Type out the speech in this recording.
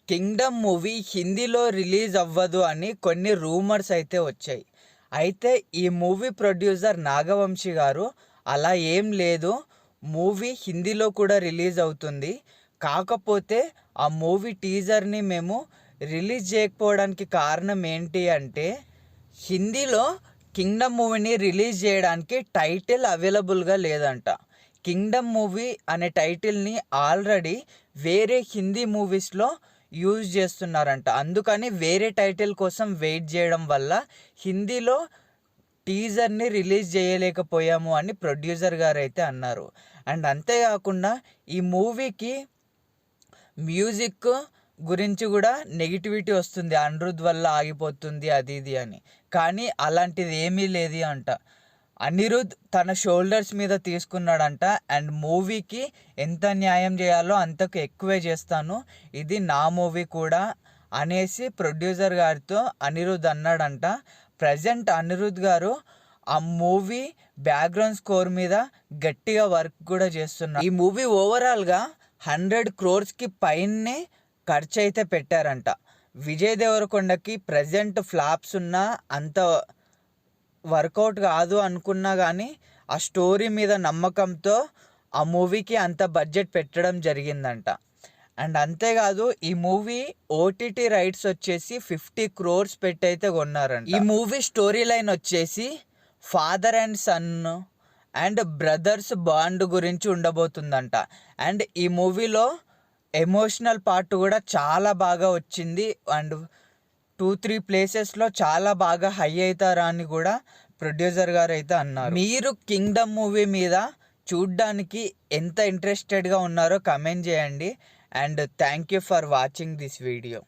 Kingdom movie హిందీలో release అవ్వదు అని కొన్ని రూమర్స్ అయితే వచ్చాయి. అయితే ఈ మూవీ ప్రొడ్యూసర్ నాగవంశీ గారు అలా ఏం లేదు, మూవీ హిందీలో కూడా రిలీజ్ అవుతుంది. కాకపోతే ఆ మూవీ టీజర్ని మేము రిలీజ్ చేయకపోవడానికి కారణం ఏంటి అంటే, హిందీలో కింగ్డమ్ మూవీని రిలీజ్ చేయడానికి టైటిల్ అవైలబుల్గా లేదంట. కింగ్డమ్ మూవీ అనే టైటిల్ని ఆల్రెడీ వేరే హిందీ మూవీస్లో యూజ్ చేస్తున్నారంట. అందుకని వేరే టైటిల్ కోసం వెయిట్ చేయడం వల్ల హిందీలో టీజర్ని రిలీజ్ చేయలేకపోయాము అని ప్రొడ్యూసర్ గారు అయితే అన్నారు. అండ్ అంతేకాకుండా ఈ మూవీకి మ్యూజిక్ గురించి కూడా నెగిటివిటీ వస్తుంది, అనిరుద్ వల్ల ఆగిపోతుంది అది ఇది అని. కానీ అలాంటిది ఏమీ లేదు అంట. అనిరుద్ తన షోల్డర్స్ మీద తీసుకున్నాడంట. అండ్ మూవీకి ఎంత న్యాయం చేయాలో అంతకు ఎక్కువే చేస్తాను, ఇది నా మూవీ కూడా అనేసి ప్రొడ్యూసర్ గారితో అనిరుద్ అన్నాడంట. ప్రజెంట్ అనిరుద్ గారు ఆ మూవీ బ్యాక్గ్రౌండ్ స్కోర్ మీద గట్టిగా వర్క్ కూడా చేస్తున్నారు. ఈ మూవీ ఓవరాల్గా 100 crores పైనే ఖర్చు అయితే పెట్టారంట. విజయ్ దేవరకొండకి ప్రజెంట్ ఫ్లాప్స్ ఉన్నా అంత వర్కౌట్ కాదు అనుకున్నా కానీ ఆ స్టోరీ మీద నమ్మకంతో ఆ మూవీకి అంత బడ్జెట్ పెట్టడం జరిగిందంట. అండ్ అంతేకాదు ఈ మూవీ ఓటీటీ రైట్స్ వచ్చేసి 50 crores పెట్టి అయితే కొన్నారంట. ఈ మూవీ స్టోరీ లైన్ వచ్చేసి father and son and brothers bond గురించి ఉండబోతుందంట. అండ్ ఈ మూవీలో ఎమోషనల్ పార్ట్ కూడా చాలా బాగా వచ్చింది. అండ్ 2-3 ప్లేసెస్లో చాలా బాగా హై అవుతారా అని కూడా ప్రొడ్యూసర్ గారు అయితే అన్నారు. మీరు కింగ్డమ్ మూవీ మీద చూడ్డానికి ఎంత ఇంట్రెస్టెడ్గా ఉన్నారో కమెంట్ చేయండి. And thank you for watching this video.